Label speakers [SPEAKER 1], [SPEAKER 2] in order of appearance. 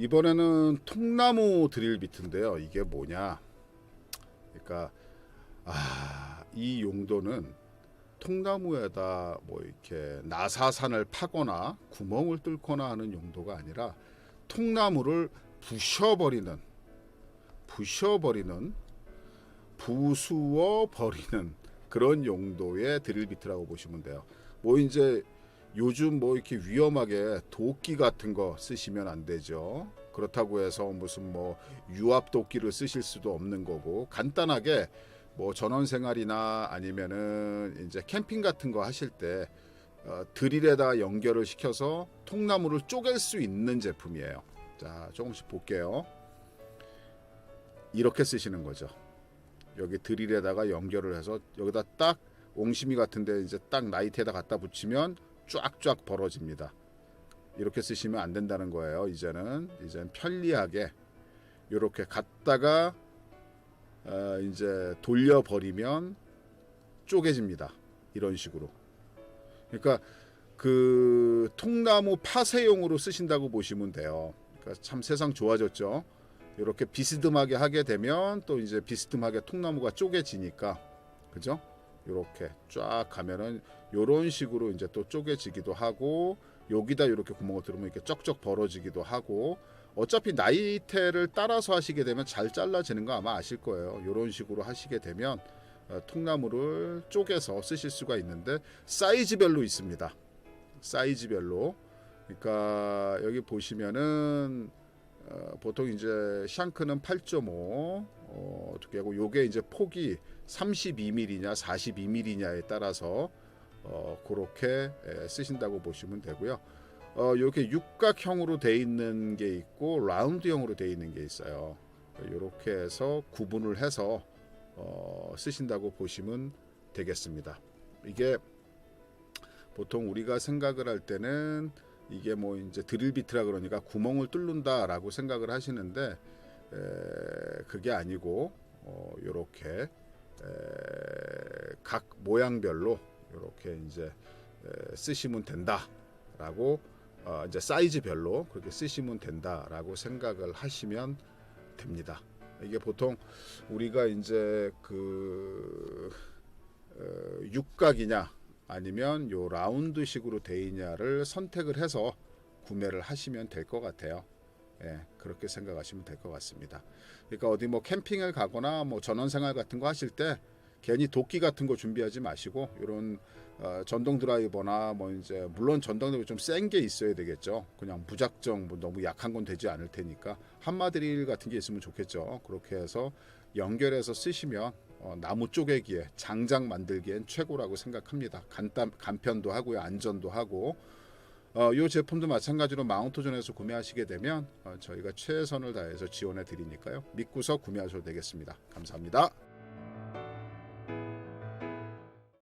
[SPEAKER 1] 이번에는 통나무 드릴 비트인데요. 이게 뭐냐? 그러니까 이 용도는 통나무에다 뭐 이렇게 나사산을 파거나 구멍을 뚫거나 하는 용도가 아니라 통나무를 부숴버리는, 부수어 버리는 그런 용도의 드릴 비트라고 보시면 돼요. 뭐 이제 요즘 뭐 이렇게 위험하게 도끼 같은 거 쓰시면 안 되죠. 그렇다고 해서 무슨 뭐 유압 도끼를 쓰실 수도 없는 거고, 간단하게 뭐 전원 생활이나 아니면은 이제 캠핑 같은 거 하실 때 드릴에다 연결을 시켜서 통나무를 쪼갤 수 있는 제품이에요. 자, 조금씩 볼게요. 이렇게 쓰시는 거죠. 여기 드릴에다가 연결을 해서 여기다 딱 옹심이 같은데 이제 딱 나이트에다 갖다 붙이면 쫙쫙 벌어집니다. 이렇게 쓰시면 안 된다는 거예요. 이제는 편리하게 이렇게 갖다가 이제 돌려버리면 쪼개집니다. 이런 식으로. 그러니까 그 통나무 파쇄용으로 쓰신다고 보시면 돼요. 그러니까 참 세상 좋아졌죠. 이렇게 비스듬하게 하게 되면 또 이제 비스듬하게 통나무가 쪼개지니까, 그죠? 이렇게 쫙 가면은 이런 식으로 이제 또 쪼개지기도 하고, 여기다 이렇게 구멍을 뚫으면 이렇게 쩍쩍 벌어지기도 하고, 어차피 나이테를 따라서 하시게 되면 잘 잘라지는 거 아마 아실 거예요. 이런 식으로 하시게 되면 통나무를 쪼개서 쓰실 수가 있는데 사이즈별로 있습니다. 사이즈별로. 그러니까 여기 보시면은 보통 이제 샹크는 8.5 어떻게 하고, 요게 이제 폭이 32mm냐 42mm냐에 따라서 그렇게 쓰신다고 보시면 되고요. 이렇게 육각형으로 돼 있는 게 있고 라운드형으로 돼 있는 게 있어요. 이렇게 해서 구분을 해서 쓰신다고 보시면 되겠습니다. 이게 보통 우리가 생각을 할 때는 이게 뭐 이제 드릴 비트라 그러니까 구멍을 뚫는다라고 생각을 하시는데 그게 아니고 이렇게 각 모양별로 이렇게 이제 쓰시면 된다라고, 이제 사이즈별로 그렇게 쓰시면 된다라고 생각을 하시면 됩니다. 이게 보통 우리가 이제 그 육각이냐 아니면 요 라운드식으로 돼 있냐를 선택을 해서 구매를 하시면 될 것 같아요. 예, 그렇게 생각하시면 될 것 같습니다. 그러니까 어디 뭐 캠핑을 가거나 뭐 전원생활 같은 거 하실 때 괜히 도끼 같은 거 준비하지 마시고 이런 전동 드라이버나 뭐 이제 물론 전동 드라이버 좀 센 게 있어야 되겠죠. 그냥 무작정 뭐 너무 약한 건 되지 않을 테니까 한마 드릴 같은 게 있으면 좋겠죠. 그렇게 해서 연결해서 쓰시면 나무 쪼개기에 장작 만들기엔 최고라고 생각합니다. 간편도 하고요, 안전도 하고. 이 제품도 마찬가지로 마운트존에서 구매하시게 되면 저희가 최선을 다해서 지원해 드리니까요. 믿고서 구매하셔도 되겠습니다. 감사합니다.